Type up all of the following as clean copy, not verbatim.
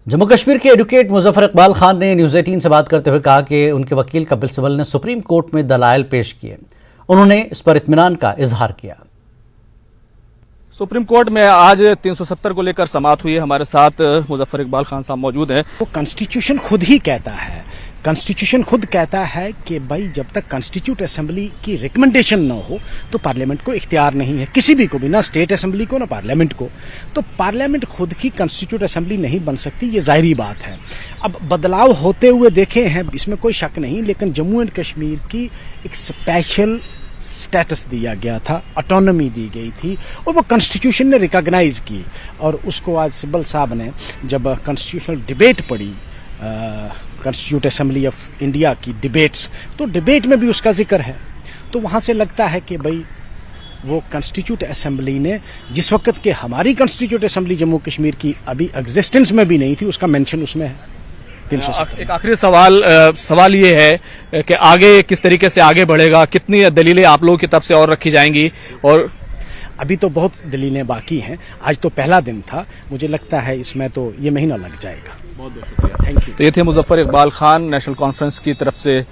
जम्मू कश्मीर के एडवोकेट मुजफ्फर इकबाल खान ने न्यूज़ 18 से बात करते हुए कहा कि उनके वकील कपिल सिब्बल ने सुप्रीम कोर्ट में दलाइल पेश किए। उन्होंने इस पर इत्मीनान का इजहार किया। सुप्रीम कोर्ट में आज 370 को लेकर समाअत हुई है। हमारे साथ मुजफ्फर इकबाल खान साहब मौजूद हैं। वो कॉन्स्टिट्यूशन खुद ही कहता है, कॉन्स्टिट्यूशन खुद कहता है कि भाई जब तक कॉन्स्टिट्यूट असेंबली की रिकमेंडेशन न हो तो पार्लियामेंट को इख्तियार नहीं है, किसी भी को भी, ना स्टेट असेंबली को ना पार्लियामेंट को। तो पार्लियामेंट खुद की कॉन्स्टिट्यूट असेंबली नहीं बन सकती, ये जाहिर बात है। अब बदलाव होते हुए देखे हैं, इसमें कोई शक नहीं, लेकिन जम्मू एंड कश्मीर की एक स्पेशल स्टेटस दिया गया था, ऑटोनॉमी दी गई थी और वो कॉन्स्टिट्यूशन ने रिकॉग्नाइज की। और उसको आज सिब्बल साहब ने जब कॉन्स्टिट्यूशनल डिबेट पढ़ी, कॉन्स्टिट्यूट असेंबली ऑफ इंडिया की डिबेट्स, तो डिबेट में भी उसका जिक्र है। तो वहाँ से लगता है कि भाई वो कॉन्स्टिट्यूट असेंबली ने जिस वक्त के हमारी कॉन्स्टिट्यूट असेंबली जम्मू कश्मीर की अभी एग्जिस्टेंस में भी नहीं थी, उसका मेंशन उसमें है। एक आखिरी सवाल ये है कि आगे किस तरीके से आगे बढ़ेगा, कितनी दलीलें आप लोगों की तरफ से और रखी जाएंगी? और अभी तो बहुत दलीलें बाकी हैं, आज तो पहला दिन था, मुझे लगता है इसमें तो ये महीना लग जाएगा। बहुत बहुत शुक्रिया, थैंक यू। तो ये थे मुजफ्फर इकबाल खान, नेशनल कॉन्फ्रेंस की तरफ से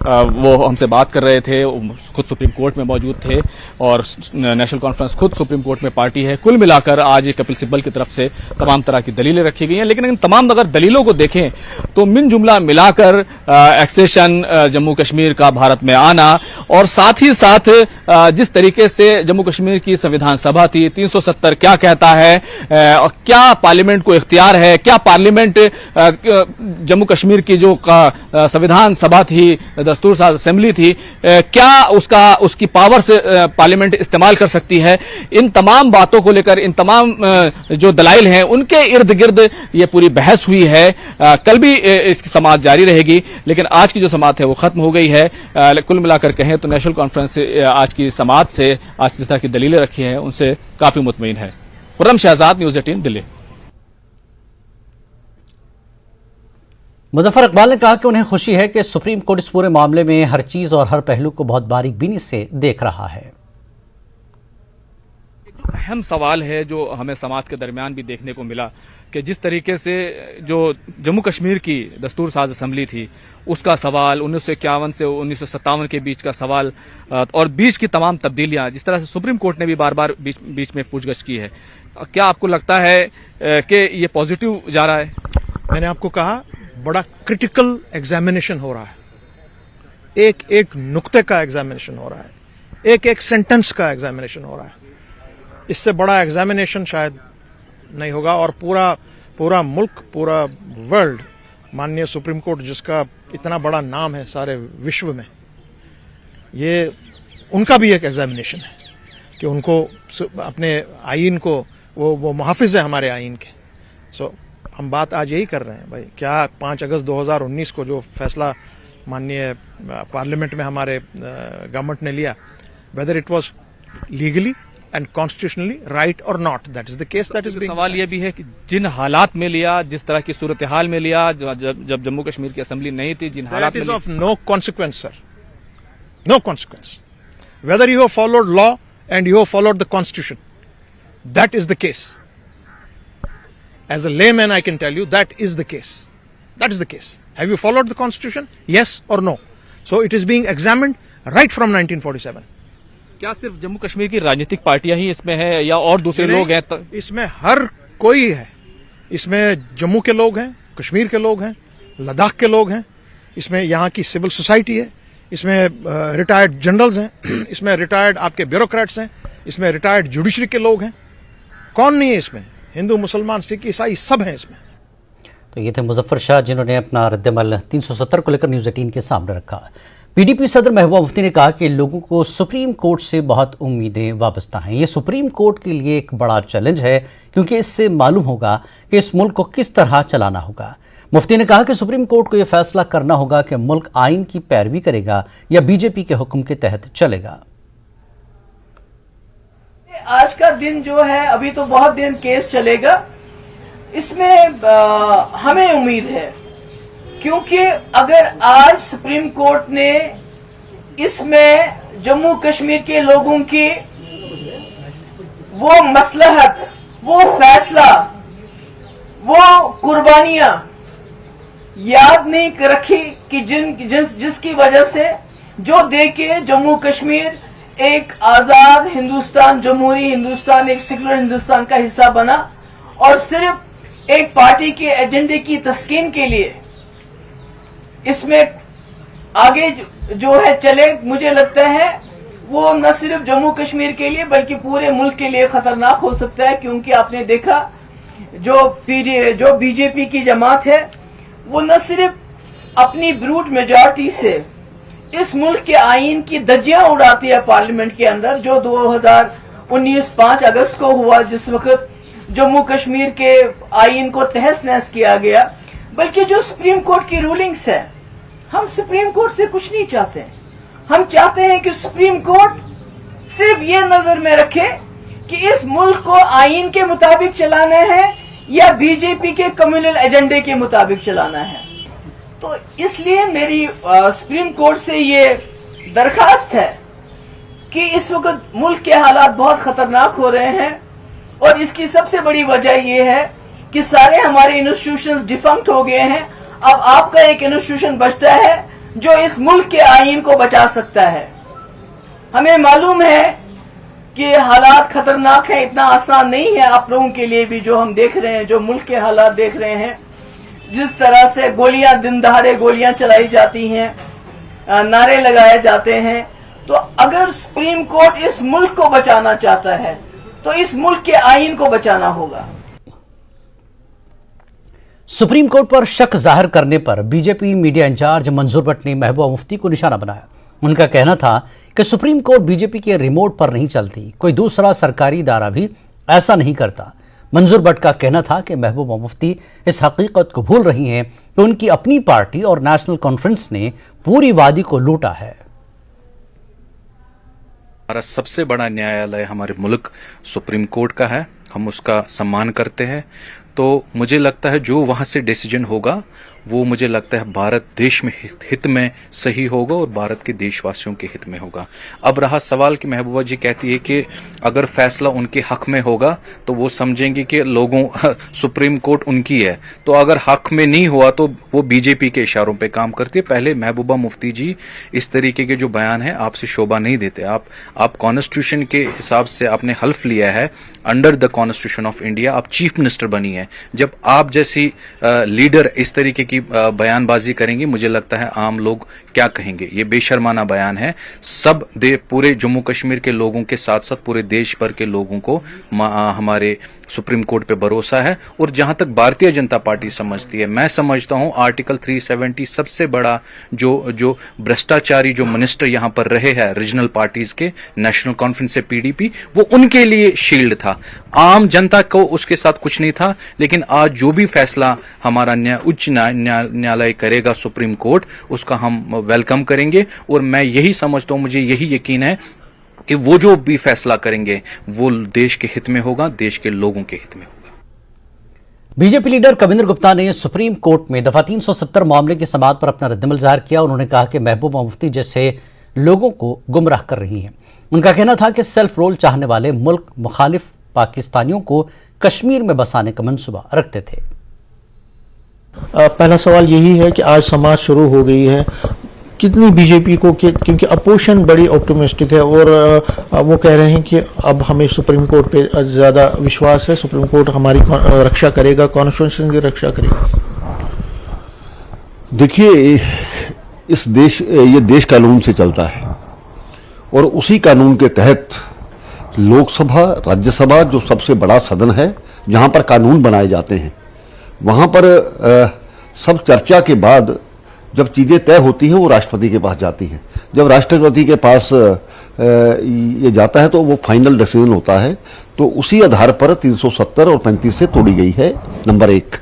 वो हमसे बात कर रहे थे। खुद सुप्रीम कोर्ट में मौजूद थे और नेशनल कॉन्फ्रेंस खुद सुप्रीम कोर्ट में पार्टी है। कुल मिलाकर आज ये कपिल सिब्बल की तरफ से तमाम तरह की दलीलें रखी गई हैं, लेकिन इन तमाम अगर दलीलों को देखें तो मिन जुमला मिलाकर एक्सेशन जम्मू कश्मीर का भारत में आना और साथ ही साथ जिस तरीके से जम्मू कश्मीर की संविधान सभा थी, 370 क्या कहता है और क्या पार्लियामेंट को इख्तियार है, क्या पार्लियामेंट जम्मू कश्मीर की जो संविधान सभा थी, दस्तूर साज असेंबली थी, क्या उसकी पावर से पार्लियामेंट इस्तेमाल कर सकती है। इन तमाम बातों को लेकर, इन तमाम जो दलाइल हैं उनके इर्द गिर्द ये पूरी बहस हुई है। कल भी इसकी समाअत जारी रहेगी, लेकिन आज की जो समाअत है वो खत्म हो गई है। कुल मिलाकर कहें तो नेशनल कॉन्फ्रेंस से आज की समाअत से, आज जिस तरह की दलीलें रखी हैं उनसे काफी मुतमईन है। खुर्रम शहजाद, न्यूज़ 18 दिल्ली। मुजफ्फर इकबाल ने कहा कि उन्हें खुशी है कि सुप्रीम कोर्ट इस पूरे मामले में हर चीज और हर पहलू को बहुत बारीकबीनी से देख रहा है। एक अहम सवाल है जो हमें समाअत के दरमियान भी देखने को मिला कि जिस तरीके से जो जम्मू कश्मीर की दस्तूर साज असेंबली थी उसका सवाल, 1951 से 1957 के बीच का सवाल और बीच की तमाम तब्दीलियां, जिस तरह से सुप्रीम कोर्ट ने भी बार बार बीच में पूछगछ की है, क्या आपको लगता है कि ये पॉजिटिव जा रहा है? मैंने आपको कहा बड़ा क्रिटिकल एग्जामिनेशन हो रहा है, एक एक नुक्ते का एग्जामिनेशन हो रहा है, एक एक सेंटेंस का एग्जामिनेशन हो रहा है। इससे बड़ा एग्जामिनेशन शायद नहीं होगा और पूरा मुल्क, पूरा वर्ल्ड माननीय सुप्रीम कोर्ट जिसका इतना बड़ा नाम है सारे विश्व में, ये उनका भी एक एग्जामिनेशन है कि उनको अपने आईन को, वो मुहाफिज है हमारे आईन के। सो हम बात आज यही कर रहे हैं भाई, क्या 5 अगस्त 2019 को जो फैसला माननीय पार्लियामेंट में हमारे गवर्नमेंट ने लिया, whether it was legally and constitutionally right और not, that is the case that is. सवाल ये भी है कि जिन हालात में लिया, जिस तरह की सूरत हाल में लिया, जब जम्मू कश्मीर की असेंबली नहीं थी, जिन हालात में, of no consequence sir, no consequence, whether you have followed law and you have followed the constitution, that is the case. As a layman, I can tell you that is the case. That is the case. Have you followed the constitution? Yes or no? So it is being examined right from 1947. क्या सिर्फ जम्मू कश्मीर की राजनीतिक पार्टियां ही इसमें हैं या और दूसरे लोग हैं? इसमें हर कोई है। इसमें जम्मू के लोग हैं, कश्मीर के लोग हैं, लद्दाख के लोग हैं, इसमें यहाँ की सिविल सोसाइटी है, इसमें रिटायर्ड जनरल्स हैं, इसमें रिटायर्ड आपके ब्यूरोक्रेट्स हैं, इसमें रिटायर्ड जुडिशरी के लोग हैं। कौन नहीं है इसमें? हिंदू, मुसलमान, सिख, ईसाई सब हैं इसमें। तो ये थे मुजफ्फर शाह जिन्होंने अपना रद्दमल 370 को लेकर न्यूज़ 18 के सामने रखा। पीडीपी सदर महबूबा मुफ्ती ने कहा कि लोगों को सुप्रीम कोर्ट से बहुत उम्मीदें वाबस्ता हैं। ये सुप्रीम कोर्ट के लिए एक बड़ा चैलेंज है क्योंकि इससे मालूम होगा कि इस मुल्क को किस तरह चलाना होगा। मुफ्ती ने कहा कि सुप्रीम कोर्ट को यह फैसला करना होगा कि मुल्क आइन की पैरवी करेगा या बीजेपी के हुक्म के तहत चलेगा। आज का दिन जो है, अभी तो बहुत दिन केस चलेगा, इसमें हमें उम्मीद है, क्योंकि अगर आज सुप्रीम कोर्ट ने इसमें जम्मू कश्मीर के लोगों की वो मसलहत, वो फैसला, वो कुर्बानियां याद नहीं रखी कि जिसकी वजह से जो देके जम्मू कश्मीर एक आजाद हिंदुस्तान, जमहूरी हिंदुस्तान, एक सेक्युलर हिंदुस्तान का हिस्सा बना और सिर्फ एक पार्टी के एजेंडे की तस्कीन के लिए इसमें आगे जो है चले, मुझे लगता है वो न सिर्फ जम्मू कश्मीर के लिए बल्कि पूरे मुल्क के लिए खतरनाक हो सकता है। क्योंकि आपने देखा जो बीजेपी की जमात है वो न सिर्फ अपनी ब्रूट मेजॉरिटी से इस मुल्क के आईन की धज्जियां उड़ाती है पार्लियामेंट के अंदर, जो 2019 5 अगस्त को हुआ जिस वक्त जम्मू कश्मीर के आईन को तहस नहस किया गया, बल्कि जो सुप्रीम कोर्ट की रूलिंग्स है, हम सुप्रीम कोर्ट से कुछ नहीं चाहते। हम चाहते हैं कि सुप्रीम कोर्ट सिर्फ ये नजर में रखे कि इस मुल्क को आईन के मुताबिक चलाना है या बीजेपी के कम्युनल एजेंडे के मुताबिक चलाना है। तो इसलिए मेरी सुप्रीम कोर्ट से ये दरखास्त है कि इस वक्त मुल्क के हालात बहुत खतरनाक हो रहे हैं और इसकी सबसे बड़ी वजह यह है कि सारे हमारे इंस्टीट्यूशन डिफंक्ट हो गए हैं। अब आपका एक इंस्टीट्यूशन बचता है जो इस मुल्क के आईन को बचा सकता है। हमें मालूम है कि हालात खतरनाक है, इतना आसान नहीं है आप लोगों के लिए भी, जो हम देख रहे हैं, जो मुल्क के हालात देख रहे हैं, जिस तरह से गोलियां, दिन दहाड़े गोलियां चलाई जाती हैं, नारे लगाए जाते हैं। तो अगर सुप्रीम कोर्ट इस मुल्क को बचाना चाहता है तो इस मुल्क के आईन को बचाना होगा। सुप्रीम कोर्ट पर शक जाहिर करने पर बीजेपी मीडिया इंचार्ज मंजूर भट्ट ने महबूबा मुफ्ती को निशाना बनाया। उनका कहना था कि सुप्रीम कोर्ट बीजेपी के रिमोट पर नहीं चलती, कोई दूसरा सरकारी इदारा भी ऐसा नहीं करता। मंजूर भट्ट का कहना था कि महबूबा मुफ्ती इस हकीकत को भूल रही हैं कि उनकी अपनी पार्टी और नेशनल कॉन्फ्रेंस ने पूरी वादी को लूटा है। हमारा सबसे बड़ा न्यायालय हमारे मुल्क सुप्रीम कोर्ट का है, हम उसका सम्मान करते हैं। तो मुझे लगता है जो वहां से डिसीजन होगा वो मुझे लगता है भारत देश में हित में सही होगा और भारत के देशवासियों के हित में होगा। अब रहा सवाल कि महबूबा जी कहती है कि अगर फैसला उनके हक में होगा तो वो समझेंगे कि लोगों सुप्रीम कोर्ट उनकी है, तो अगर हक में नहीं हुआ तो वो बीजेपी के इशारों पे काम करती है। पहले महबूबा मुफ्ती जी इस तरीके के जो बयान है आपसे शोभा नहीं देते। आप कॉन्स्टिट्यूशन के हिसाब से आपने हल्फ लिया है, under the constitution of India आप चीफ मिनिस्टर बनी है। जब आप जैसी लीडर इस तरीके की बयानबाजी करेंगे, मुझे लगता है आम लोग क्या कहेंगे। ये बेशर्माना बयान है। पूरे जम्मू कश्मीर के लोगों के साथ साथ पूरे देश भर के लोगों को हमारे सुप्रीम कोर्ट पे भरोसा है। और जहां तक भारतीय जनता पार्टी समझती है, मैं समझता हूं आर्टिकल 370 सबसे बड़ा जो भ्रष्टाचारी जो मिनिस्टर यहां पर रहे हैं रीजनल पार्टीज के, नेशनल कॉन्फ्रेंस से पीडीपी, वो उनके लिए शील्ड था। आम जनता को उसके साथ कुछ नहीं था। लेकिन आज जो भी फैसला हमारा उच्च न्यायालय करेगा सुप्रीम कोर्ट, उसका हम वेलकम करेंगे। और मैं यही समझता हूं, मुझे यही यकीन है कि वो जो भी फैसला करेंगे वो देश के हित में होगा, देश के लोगों के हित में होगा। बीजेपी लीडर कविंद्र गुप्ता ने सुप्रीम कोर्ट में दफा 370 मामले की समाअत पर अपना रद्दमल जाहिर किया। उन्होंने कहा कि महबूबा मुफ्ती जैसे लोगों को गुमराह कर रही हैं। उनका कहना था कि सेल्फ रोल चाहने वाले मुल्क मुखालिफ पाकिस्तानियों को कश्मीर में बसाने का मंसूबा रखते थे। पहला सवाल यही है कि आज समाज शुरू हो गई है, कितनी बीजेपी को, क्योंकि अपोजिशन बड़ी ऑप्टिमिस्टिक है और वो कह रहे हैं कि अब हमें सुप्रीम कोर्ट पे ज़्यादा विश्वास है, सुप्रीम कोर्ट हमारी रक्षा करेगा, कॉन्स्टिट्यूशन की रक्षा करेगा। देखिए, ये देश कानून से चलता है और उसी कानून के तहत लोकसभा, राज्यसभा जो सबसे बड़ा सदन है जहां पर कानून बनाए जाते हैं, वहां पर सब चर्चा के बाद जब चीजें तय होती हैं वो राष्ट्रपति के पास जाती हैं। जब राष्ट्रपति के पास ये जाता है तो वो फाइनल डिसीजन होता है। तो उसी आधार पर 370 और 35 से तोड़ी गई है। नंबर 1,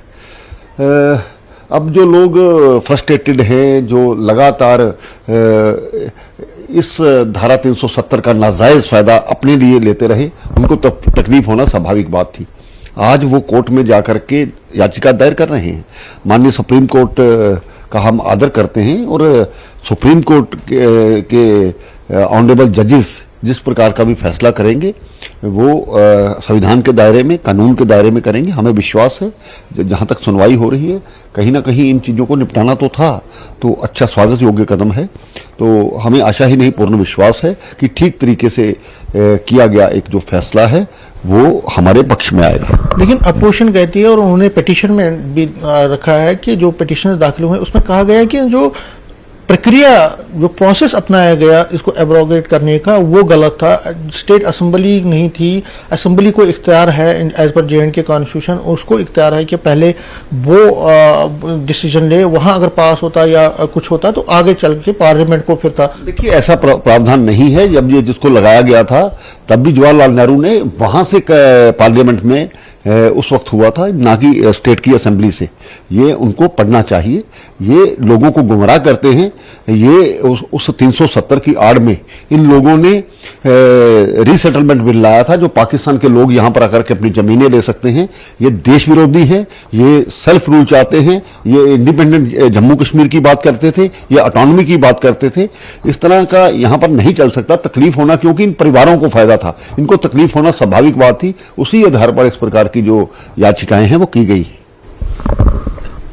अब जो लोग फ्रस्ट्रेटेड हैं, जो लगातार इस धारा 370 का नाजायज फायदा अपने लिए लेते रहे, उनको तकलीफ होना स्वाभाविक बात थी। आज वो कोर्ट में जाकर के याचिका दायर कर रहे हैं। माननीय सुप्रीम कोर्ट का हम आदर करते हैं और सुप्रीम कोर्ट के ऑनरेबल जजेस जिस प्रकार का भी फैसला करेंगे वो संविधान के दायरे में, कानून के दायरे में करेंगे। हमें विश्वास है जहां तक सुनवाई हो रही है, कहीं ना कहीं इन चीजों को निपटाना तो था, तो अच्छा स्वागत योग्य कदम है। तो हमें आशा ही नहीं पूर्ण विश्वास है कि ठीक तरीके से किया गया एक जो फैसला है वो हमारे पक्ष में आएगा। लेकिन अपोजिशन कहती है, और उन्होंने पिटीशन में भी रखा है कि जो पिटीशन दाखिल हुए उसमें कहा गया है कि जो प्रक्रिया, जो प्रोसेस अपनाया गया इसको एब्रोगेट करने का, वो गलत था। स्टेट असेंबली नहीं थी, असेंबली को इख्तियार है एज पर J&K कॉन्स्टिट्यूशन, उसको इख्तियार है कि पहले वो डिसीजन ले, वहां अगर पास होता या कुछ होता तो आगे चल के पार्लियामेंट को फिर था। देखिए, ऐसा प्रावधान नहीं है। जब ये जिसको लगाया गया था तब भी जवाहरलाल नेहरू ने वहां से पार्लियामेंट में उस वक्त हुआ था, ना कि स्टेट की असेंबली से। ये उनको पढ़ना चाहिए। ये लोगों को गुमराह करते हैं। ये उस 370 की आड़ में इन लोगों ने रीसेटलमेंट बिल लाया था, जो पाकिस्तान के लोग यहां पर आकर के अपनी जमीनें ले सकते हैं। ये देश विरोधी है, ये सेल्फ रूल चाहते हैं, ये इंडिपेंडेंट जम्मू कश्मीर की बात करते थे, ये ऑटोनॉमी की बात करते थे। इस तरह का यहां पर नहीं चल सकता। तकलीफ होना, क्योंकि इन परिवारों को फायदा था, इनको तकलीफ होना स्वाभाविक बात थी। उसी आधार पर इस प्रकार की जो याचिकाएं हैं वो की गई।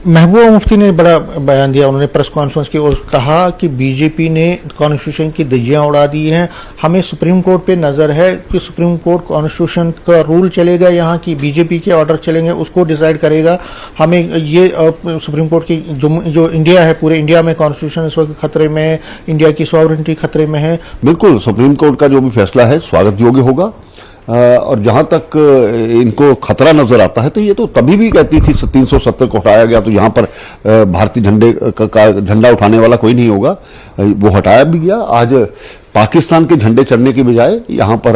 महबूबा मुफ्ती ने बड़ा बयान दिया, उन्होंने प्रेस कॉन्फ्रेंस की और कहा कि बीजेपी ने कॉन्स्टिट्यूशन की धज्जियां उड़ा दी हैं। हमें सुप्रीम कोर्ट पे नजर है कि सुप्रीम कोर्ट कॉन्स्टिट्यूशन का रूल चलेगा, यहाँ की बीजेपी के ऑर्डर चलेंगे, उसको डिसाइड करेगा। हमें ये सुप्रीम कोर्ट की जो इंडिया है, पूरे इंडिया में कॉन्स्टिट्यूशन इस वक्त खतरे में है, इंडिया की सॉवरेनिटी खतरे में है। बिल्कुल, सुप्रीम कोर्ट का जो भी फैसला है स्वागत योग्य होगा। और जहां तक इनको खतरा नजर आता है तो ये तो तभी भी कहती थी 370 को हटाया गया तो यहां पर भारतीय झंडे का झंडा उठाने वाला कोई नहीं होगा। वो हटाया भी गया। आज पाकिस्तान के झंडे चढ़ने के बजाय यहां पर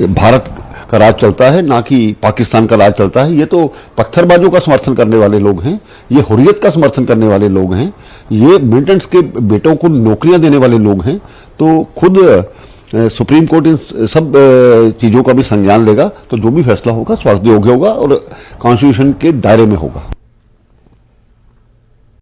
भारत का राज चलता है, ना कि पाकिस्तान का राज चलता है। ये तो पत्थरबाजों का समर्थन करने वाले लोग हैं, ये हुर्रियत का समर्थन करने वाले लोग हैं, ये मिलिटेंट्स के बेटों को नौकरियां देने वाले लोग हैं। तो खुद सुप्रीम कोर्ट इन सब चीजों का भी संज्ञान लेगा, तो जो भी फैसला होगा स्वागत योग्य होगा और कॉन्स्टिट्यूशन के दायरे में होगा।